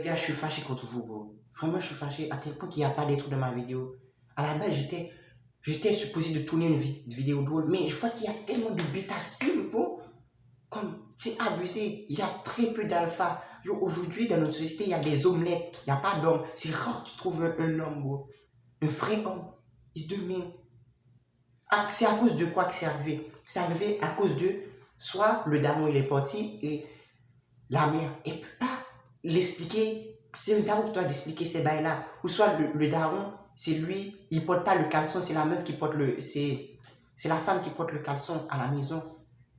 Les gars, je suis fâché contre vous, bro. Vraiment, je suis fâché à tel point qu'il n'y a pas d'intro dans ma vidéo. À la base, j'étais supposé de tourner une vidéo drôle, mais je vois qu'il y a tellement de bêta-sim, bro. Comme, c'est abusé. Il y a très peu d'alpha. Aujourd'hui, dans notre société, il y a des omelettes. Il n'y a pas d'hommes. C'est rare que tu trouves un homme, bro. Un vrai homme. Il se demande. C'est à cause de quoi que c'est arrivé? C'est arrivé à cause de, soit le daron il est parti et la mère, elle peut pas l'expliquer. C'est le daron qui doit expliquer ces bails-là. Ou soit le daron, c'est lui, il porte pas le caleçon, c'est la meuf qui porte c'est la femme qui porte le caleçon à la maison.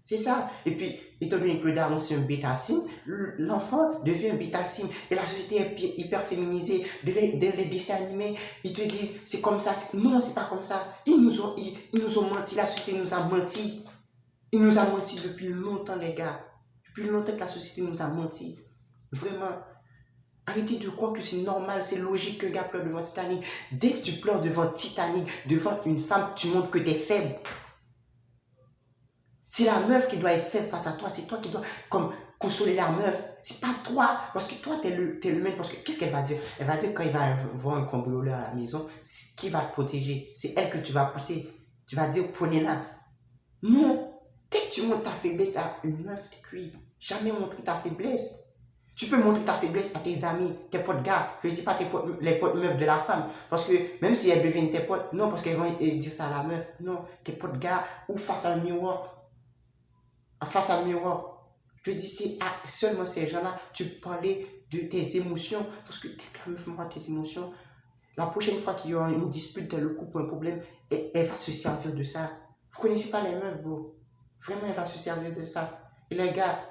C'est ça. Et puis, étant donné que le daron c'est un bêta-sim, l'enfant devient un bêta-sim. Et la société est hyper féminisée. Dans les dessins animés, ils te disent c'est comme ça. Non, c'est pas comme ça. Ils nous ont menti. La société nous a menti. Ils nous a menti depuis longtemps, les gars. Depuis longtemps que la société nous a menti. Vraiment. Arrêtez de croire que c'est normal, c'est logique qu'un gars pleure devant Titanic. Dès que tu pleures devant Titanic, devant une femme, tu montres que tu es faible. C'est la meuf qui doit être faible face à toi. C'est toi qui dois comme consoler la meuf. C'est pas toi. Parce que toi, t'es le même. Parce que qu'est-ce qu'elle va dire? Elle va dire quand il va voir un cambrioleur à la maison, qui va te protéger? C'est elle que tu vas pousser. Tu vas dire prenez-la. Non. Dès que tu montres ta faiblesse à une meuf, t'es cuit. Jamais montrer ta faiblesse. Tu peux montrer ta faiblesse à tes amis, tes potes gars. Je ne dis pas les potes meufs de la femme. Parce que même si elles deviennent tes potes, non, parce qu'elles vont dire ça à la meuf. Non, tes potes gars ou face à un miroir. Face à un miroir. Je dis, c'est seulement ces gens-là, tu peux parler de tes émotions. Parce que dès que la meuf voit tes émotions, la prochaine fois qu'il y aura une dispute dans le couple ou un problème, elle va se servir de ça. Vous connaissez pas les meufs, bro. Vraiment, elle va se servir de ça. Et les gars,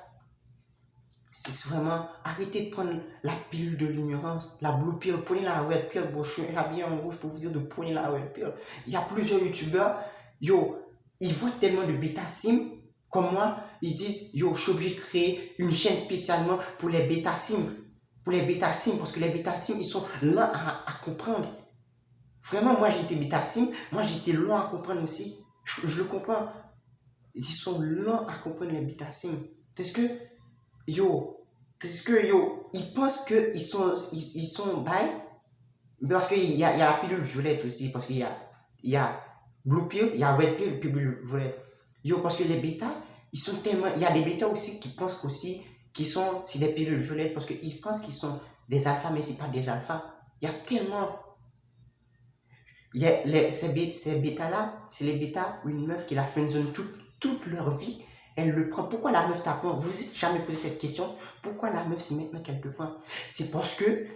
c'est vraiment, arrêtez de prendre la pilule de l'ignorance, la blue pill, prenez la red pill, bon, je suis habillé en rouge pour vous dire de prendre la red pill. Il y a plusieurs youtubeurs, yo, ils voient tellement de bêta-sim, comme moi, ils disent, yo, je suis obligé de créer une chaîne spécialement pour les bêta-sim. Pour les bêta-sim, parce que les bêta-sim, ils sont lents à comprendre. Vraiment, moi j'ai été bêta-sim, moi j'ai été lent à comprendre aussi. Je le comprends. Ils sont lents à comprendre les bêta-sim. Parce que, ils pensent qu'ils sont bail, parce qu'il y a la pilule violette aussi, parce il y a blue pill, il y a red pill, pilule violette. Parce que les bêtas, ils sont tellement, il y a des bêtas aussi qui pensent aussi c'est des pilules violettes, parce qu'ils pensent qu'ils sont des alphas, mais c'est pas des alphas. Il y a tellement, ces bêtas-là, c'est les bêtas où une meuf qui la friendzone toute leur vie, elle le prend. Pourquoi la meuf t'apprend? Vous vous êtes jamais posé cette question? Pourquoi la meuf, c'est maintenant qu'elle te prend? C'est parce que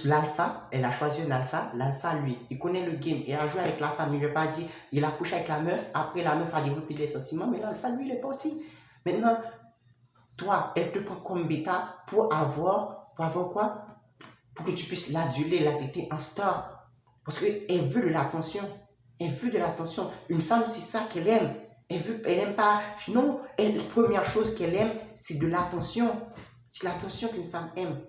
l'alpha, elle a choisi un alpha. L'alpha, lui, il connaît le game. Il a joué avec la femme. Il lui a pas dit, il a couché avec la meuf. Après, la meuf a développé des sentiments. Mais l'alpha, lui, il est parti. Maintenant, toi, elle te prend comme bêta pour avoir quoi? Pour que tu puisses l'aduler, la traiter en star. Parce qu'elle veut de l'attention. Elle veut de l'attention. Une femme, c'est ça qu'elle aime. Elle aime pas. Non, la première chose qu'elle aime, c'est de l'attention. C'est l'attention qu'une femme aime.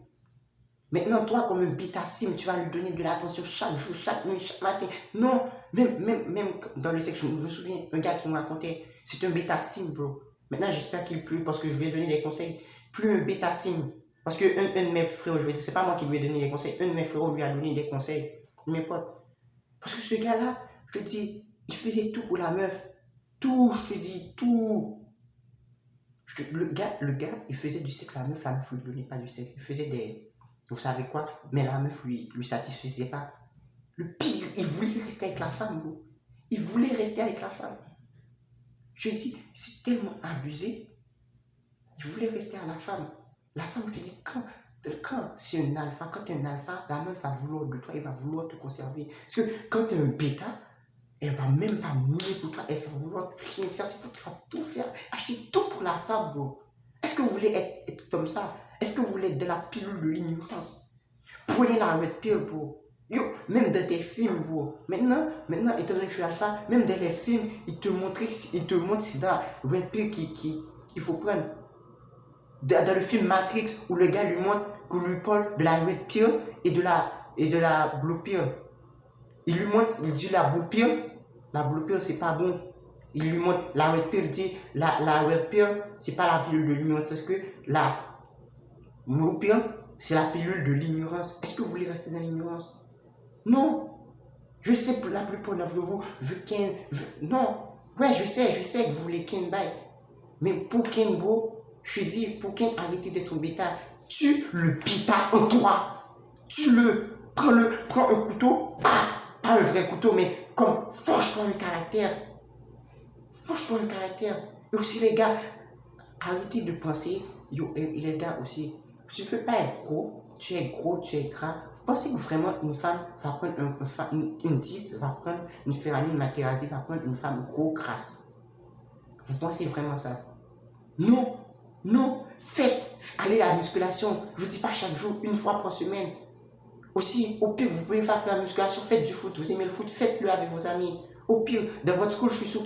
Maintenant, toi, comme un bêta-sim, tu vas lui donner de l'attention chaque jour, chaque nuit, chaque matin. Non, même dans le sexe, je me souviens, un gars qui me racontait, c'est un bêta-sim, bro. Maintenant, j'espère qu'il pleut parce que je lui ai donné des conseils. Plus un bêta-sim. Parce que un de mes frères, je vais dire, c'est pas moi qui lui ai donné des conseils, un de mes frères lui a donné des conseils. Mes potes. Parce que ce gars-là, je te dis, il faisait tout pour la meuf. Tout, je te dis, tout. Le gars, il faisait du sexe à la meuf lui donnait pas du sexe. Il faisait des. Vous savez quoi? Mais la meuf lui satisfaisait pas. Le pire, il voulait rester avec la femme, bro. Il voulait rester avec la femme. Je dis, c'est tellement abusé. Il voulait rester à la femme. La femme, je te dis, quand c'est un alpha, quand tu es un alpha, la meuf va vouloir de toi, elle va vouloir te conserver. Parce que quand tu es un bêta, elle va même pas mourir pour toi, elle va vouloir rien faire, c'est pour que tu vas tout faire, acheter tout pour la femme, bro. Est-ce que vous voulez être comme ça? Est-ce que vous voulez être de la pilule de l'ignorance? Prenez la red pill, bro. Yo, même dans tes films, bro. Maintenant, étant donné que je suis alpha, même dans les films, ils te montrent c'est dans la red pill qu'il faut prendre. Dans le film Matrix, où le gars lui montre que lui parle de la red pill et de la blue pill. Il lui montre, il dit la blue pill c'est pas bon. Il lui montre la red pill, il dit la red pill c'est pas la pilule de l'union, c'est ce que la blue pill c'est la pilule de l'ignorance. Est-ce que vous voulez rester dans l'ignorance? Non. Je sais que la plupart d'entre vous veut Ken. Non. Ouais, je sais que vous voulez Ken bye. Mais pour Ken, bro, je te dis, pour Ken, arrêtez d'être un bêta. Tu le bêta en toi. Tu le. Prends un couteau. Pas un vrai couteau, mais comme forge-toi le caractère. Forge-toi le caractère. Et aussi, les gars, arrêtez de penser, yo, les gars aussi, tu peux pas être gros, tu es gros, tu es gras. Vous pensez que vraiment une femme va prendre une 10, va prendre une Ferrari, une Materazzi, va prendre une femme gros, grasse? Vous pensez vraiment ça? Non, non, faites, allez à la musculation. Je vous dis pas chaque jour, une fois par semaine. Aussi, au pire, vous pouvez faire la musculation, faites du foot, vous aimez le foot, faites-le avec vos amis. Au pire, dans votre school, je suis sûr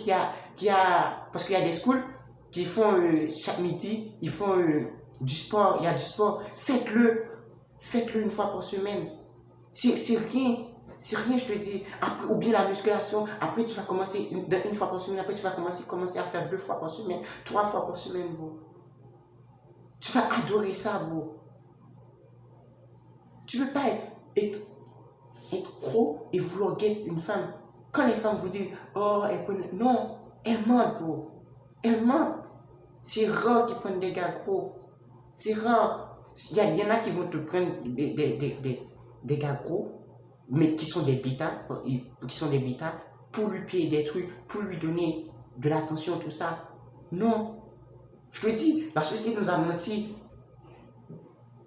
parce qu'il y a des schools qui font chaque midi, ils font du sport, il y a du sport. Faites-le une fois par semaine. C'est rien, je te dis. Après, ou bien la musculation, après tu vas commencer une fois par semaine, après tu vas commencer à faire 2 fois par semaine, 3 fois par semaine, bro. Tu vas adorer ça, bro. Tu ne peux pas être gros et vouloir get une femme. Quand les femmes vous disent, oh, elles prennent. Non, elles mentent, bro. Elles mentent. C'est rare qu'ils prennent des gars gros. C'est rare. Il y en a qui vont te prendre des gars gros, mais qui sont des bêtas, pour lui payer des trucs, pour lui donner de l'attention, tout ça. Non. Je te dis, la société nous a menti.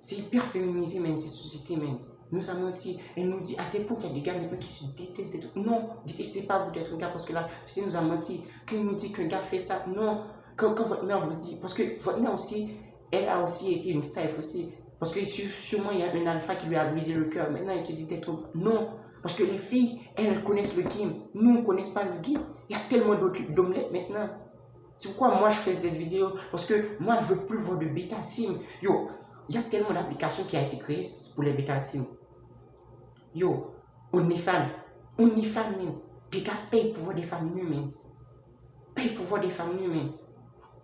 C'est hyper féminisé, même, cette société, même. Nous a menti. Elle nous dit, à tes époque, il y a des gars maintenant qui se détestent des trucs. Non, détestez pas vous d'être un gars, parce que la société nous a menti. Quand il nous dit qu'un gars fait ça, non. Quand votre mère vous dit, parce que votre mère aussi, elle a aussi été une staff aussi. Parce que sûrement, il y a un alpha qui lui a brisé le cœur. Maintenant, il te dit d'être... Non. Parce que les filles, elles connaissent le game. Nous, on ne connaît pas le game. Il y a tellement d'omelettes maintenant. C'est pourquoi moi, je fais cette vidéo. Parce que moi, je ne veux plus voir de bêta sim. Yo, il y a tellement d'applications qui ont été créées pour les bêta sim. Yo, OnlyFans, même. Les gars payent pour voir des femmes nues, même. Payent pour voir des femmes nues, même.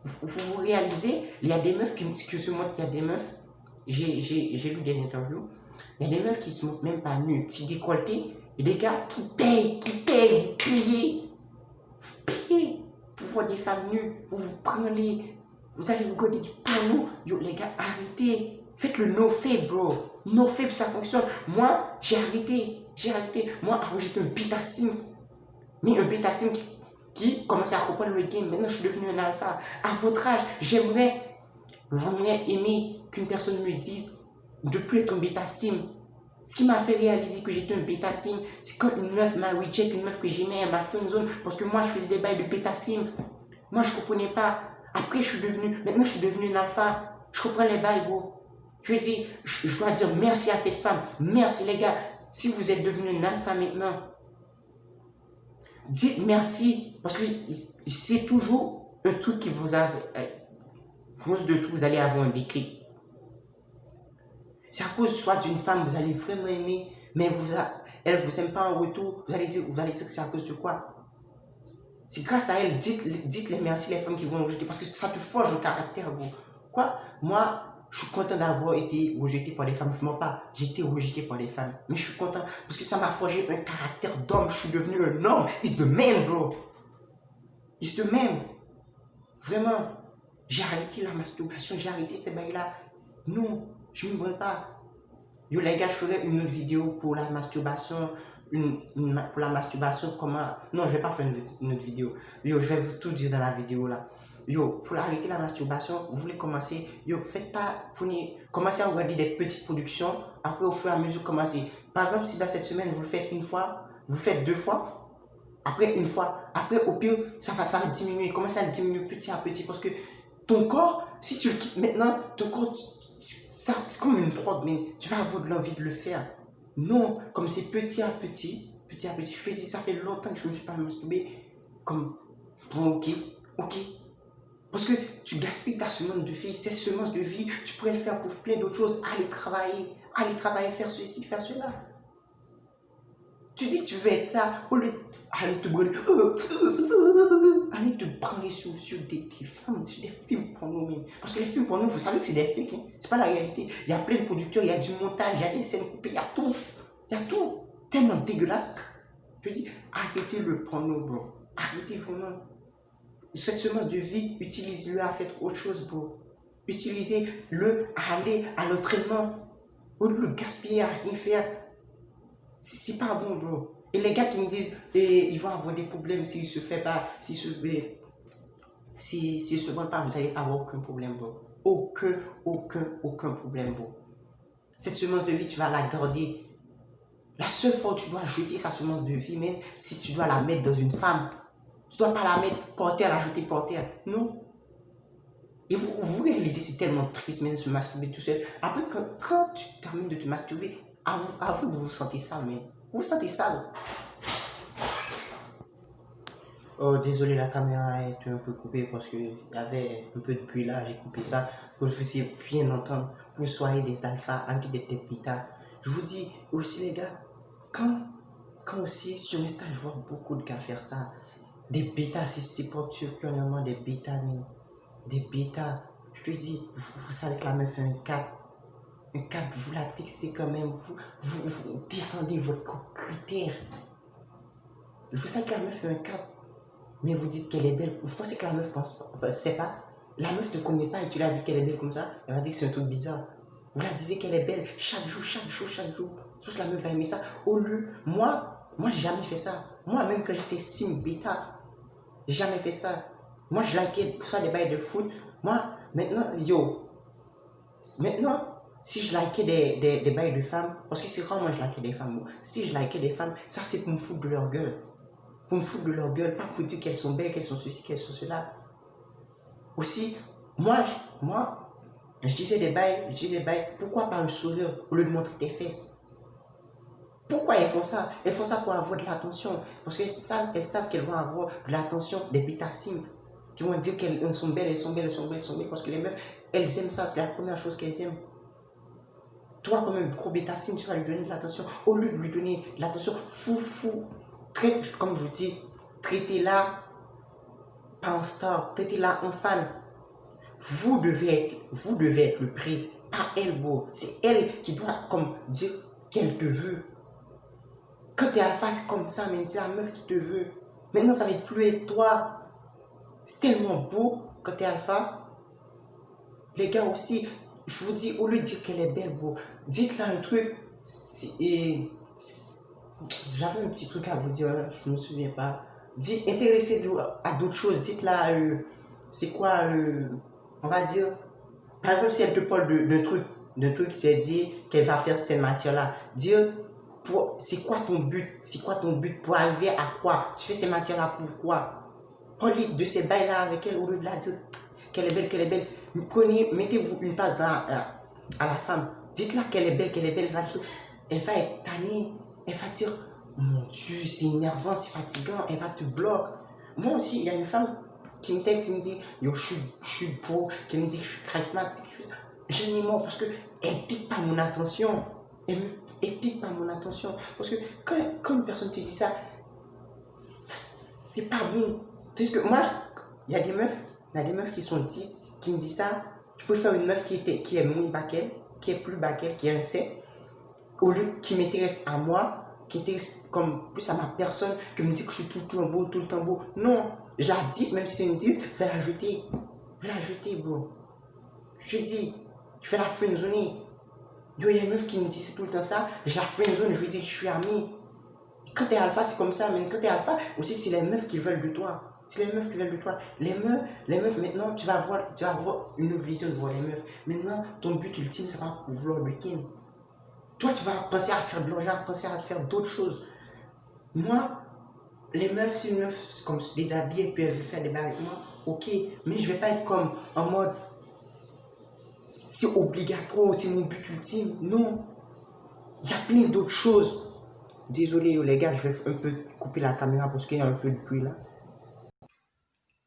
Vous réalisez, il y a des meufs qui se montrent, il y a des meufs, j'ai lu des interviews, il y a des meufs qui se montrent même pas nues, petits décolletés, et des gars qui payent, vous payez pour voir des femmes nues, vous prenez, vous allez regarder du panneau, yo les gars, arrêtez, faites le no-fake, bro, no-fake, ça fonctionne. Moi, j'ai arrêté, moi avant j'étais un bêta-sim, mais un bêta-sim qui commençait à comprendre le game. Maintenant, je suis devenu un alpha. À votre âge, j'aimerais aimer qu'une personne me dise de plus être un bêta-sim. Ce qui m'a fait réaliser que j'étais un bêta-sim, c'est quand une meuf m'a reject, une meuf que j'aimais, elle m'a fait une zone parce que moi, je faisais des bails de bêta-sim. Moi, je comprenais pas. Après, maintenant, je suis devenu un alpha. Je comprends les bails, bro. Je dois dire merci à cette femme. Merci, les gars. Si vous êtes devenu un alpha maintenant, dites merci, parce que c'est toujours un truc qui vous a... À cause de tout, vous allez avoir un déclic. C'est à cause soit d'une femme, vous allez vraiment aimer, mais elle ne vous aime pas en retour, vous allez dire que c'est à cause de quoi? C'est grâce à elle, dites les merci les femmes qui vont rejeter, parce que ça te forge le caractère, vous. Quoi? Moi, je suis content d'avoir été rejeté par des femmes. Je ne mens pas, j'ai été rejeté par des femmes. Mais je suis content parce que ça m'a forgé un caractère d'homme. Je suis devenu un homme. It's the man, bro. It's the man. Vraiment. J'ai arrêté la masturbation. J'ai arrêté ces bails-là. Non, je ne me brûle pas. Yo, les gars, je ferai une autre vidéo pour la masturbation. Pour la masturbation, comment... Non, je ne vais pas faire une autre vidéo. Yo, je vais vous tout dire dans la vidéo là. Yo, pour arrêter la masturbation, vous voulez commencer, yo, commencez à regarder des petites productions, après au fur et à mesure, commencez. Par exemple, si dans cette semaine, vous le faites une fois, vous faites 2 fois, après une fois, après au pire, ça va diminuer, commencez à le diminuer petit à petit, parce que ton corps, si tu le quittes maintenant, ton corps, c'est comme une drogue, mais tu vas avoir de l'envie de le faire. Non, comme c'est petit à petit, je te dis, ça fait longtemps que je ne me suis pas masturbé, comme, bon, ok. Parce que tu gaspilles ta semence de vie, cette semence de vie, tu pourrais le faire pour plein d'autres choses. Aller travailler, faire ceci, faire cela. Tu dis que tu veux être ça, au lieu d'aller te brûler, aller te branler sur des femmes, sur des films porno. Parce que les films porno, vous savez que c'est des fakes, hein? C'est pas la réalité. Il y a plein de producteurs, il y a du montage, il y a des scènes coupées, il y a tout. Il y a tout. Tellement dégueulasse. Je dis, arrêtez le porno, bro. Arrêtez vraiment. Cette semence de vie, utilise-le à faire autre chose, bro. Utilisez-le à aller à l'entraînement. Au lieu de le gaspiller à rien faire. C'est pas bon, bro. Et les gars qui me disent, ils vont avoir des problèmes s'ils se fait pas, s'ils se vendent pas, vous allez avoir aucun problème, bro. Aucun problème, bro. Cette semence de vie, tu vas la garder. La seule fois où tu dois jeter sa semence de vie, même, si tu dois la mettre dans une femme. Tu dois pas la mettre par terre, la jeter par terre. Non. Et vous réalisez, c'est tellement triste même de se masturber tout seul. Après, quand tu termines de te masturber, vous vous sentez sale, mais vous vous sentez sale. Oh, désolé, la caméra est un peu coupée parce qu'il y avait un peu de bruit là. J'ai coupé ça pour que vous puissiez bien entendre. Vous soyez des alphas, arrêtez d'être des bêtas. Je vous dis aussi, les gars, quand aussi sur Insta, je vois beaucoup de gars faire ça. Des bêtas, c'est pas particulièrement des bêtas, mais des bêtas. Je te dis, vous savez que la meuf fait un 4. Un 4, vous la textez quand même. Vous descendez votre critère. Vous savez que la meuf fait un 4. Mais vous dites qu'elle est belle. Vous pensez que la meuf pense pas, c'est pas. La meuf ne connaît pas et tu lui as dit qu'elle est belle comme ça. Elle va dire que c'est un truc bizarre. Vous la disiez qu'elle est belle chaque jour. Tous la meuf va aimer ça. Au lieu, moi j'ai jamais fait ça. Moi, même quand j'étais sim bêta, j'ai jamais fait ça. Moi, je likais soit des bails de foot. Moi, maintenant, si je likais des bails de femmes, parce que c'est rare, moi, je likais des femmes. Bon. Si je likais des femmes, ça, c'est pour me foutre de leur gueule. Pour me foutre de leur gueule, pas pour dire qu'elles sont belles, qu'elles sont ceci, qu'elles sont cela. Aussi, moi, je disais des bails, pourquoi pas un sourire au lieu de montrer tes fesses? Pourquoi elles font ça? Elles font ça pour avoir de l'attention. Parce qu'elles savent qu'elles vont avoir de l'attention des bétassimes. Qui vont dire qu'elles sont belles, parce que les meufs, elles aiment ça, c'est la première chose qu'elles aiment. Toi, comme un gros bétassime, tu vas lui donner de l'attention. Au lieu de lui donner de l'attention, comme je vous dis, traitez-la pas en star, traitez-la en fan. Vous devez être le prix, pas elle, bro. C'est elle qui doit comme dire qu'elle te veut. Quand t'es alpha, c'est comme ça, mais c'est la meuf qui te veut. Maintenant, ça va être plus être toi. C'est tellement beau quand t'es alpha. Les gars aussi, je vous dis, au lieu de dire qu'elle est belle, bro, dites-là un truc. J'avais un petit truc à vous dire, hein, je ne me souviens pas. Intéressez-vous à d'autres choses. Dites-là, c'est quoi, on va dire, par exemple, si elle te parle d'un truc, c'est dire qu'elle va faire cette matière-là. Dire, c'est quoi ton but? C'est quoi ton but pour arriver à quoi? Tu fais ces matières-là pourquoi? Parlez de ces bails-là avec elle au lieu de la dire qu'elle est belle, qu'elle est belle. Mettez-vous une place à la femme. Dites-la qu'elle est belle, elle va être tannée. Elle va dire, mon Dieu, c'est énervant, c'est fatigant. Elle va te bloquer. Moi aussi, il y a une femme qui me texte, qui me dit, yo, je suis beau, qui me dit que je suis charismatique. Je n'y mens parce qu'elle pique pas mon attention. Elle pique pas mon attention. Parce que quand une personne te dit ça, c'est pas bon. Parce que moi, il y a des meufs qui sont 10, qui me disent ça. Je préfère une meuf qui est moins baquelle, qui est plus baquelle, qui est un 7, au lieu qui m'intéresse à moi, qui intéresse comme plus à ma personne, que me dit que je suis tout le temps beau. Non, je la 10, même si c'est une 10, je vais la jeter. Je vais la jeter, bro. Je dis, je vais la friendzoner. Yo, il y a une meuf qui me dit c'est tout le temps ça, je la friendzone, je lui dis que je suis ami. Quand t'es alpha, c'est comme ça, mais quand t'es alpha, aussi c'est les meufs qui veulent de toi. C'est les meufs qui veulent de toi. Les meufs, maintenant, tu vas avoir une obligation de voir les meufs. Maintenant, ton but ultime sera pour vouloir le king. Toi, tu vas penser à faire de l'argent, penser à faire d'autres choses. Moi, les meufs, si une meuf comme se déshabille et puis elle veut faire des bails avec moi, ok, mais je vais pas être comme en mode c'est obligatoire, c'est mon but ultime. Non, il y a plein d'autres choses. Désolé les gars, je vais un peu couper la caméra parce qu'il y a un peu de bruit là.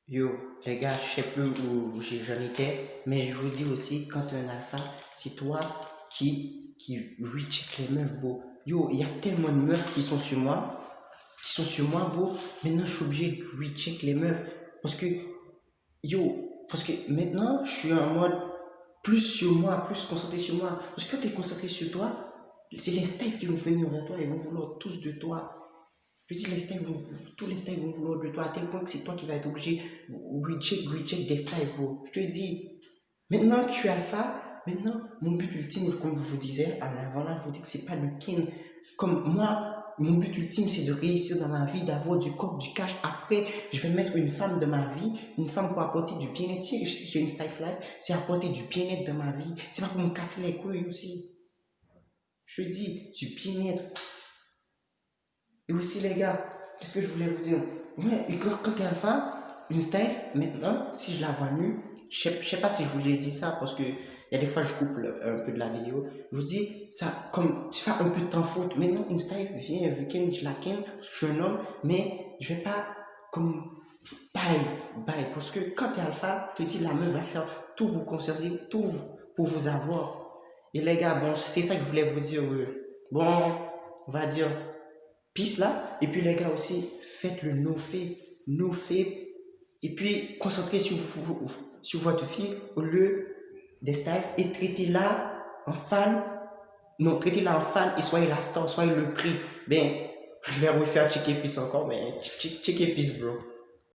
Yo, les gars, je sais plus où j'en étais, mais je vous dis aussi, quand tu es un alpha, c'est toi qui recheck les meufs, bro. Yo, il y a tellement de meufs qui sont sur moi, bro. Maintenant, je suis obligé de recheck les meufs. Parce que, parce que maintenant, je suis en mode plus sur moi, plus concentré sur moi. Parce que quand tu es concentré sur toi, c'est les styles qui vont venir vers toi, ils vont vouloir tous de toi. Je dis, tous les styles vont vouloir de toi, à tel point que c'est toi qui vas être obligé de recheck des styles, bro. Je te dis, maintenant que je suis alpha, maintenant, mon but ultime, comme je vous disais avant là, je vous dis que c'est pas le king. Comme moi, mon but ultime, c'est de réussir dans ma vie, d'avoir du corps, du cash. Après, je vais mettre une femme dans ma vie, une femme pour apporter du bien-être. Si j'ai une style life, c'est apporter du bien-être dans ma vie. C'est pas pour me casser les couilles aussi. Je dis, du bien-être. Et aussi, les gars, qu'est-ce que je voulais vous dire? Ouais, et quand t'es alpha, une Steph, maintenant, si je la vois nue, je sais pas si je vous ai dit ça parce que il y a des fois je coupe un peu de la vidéo. Je vous dis, ça, comme tu fais un peu de temps faute. Maintenant, une Steph vient, je la ken, parce que je suis un homme, mais je vais pas comme bye. Parce que quand t'es alpha, je te dis, la meuf va faire tout vous conserver, pour vous avoir. Et les gars, bon, c'est ça que je voulais vous dire. Bon, on va dire peace là. Et puis les gars aussi, faites le no fait. Et puis concentrez sur votre fille au lieu des styles et traitez-la en fan. Non, traitez-la en fan et soyez la star, soyez le prix. Ben, je vais refaire checker peace encore, mais checker peace, bro.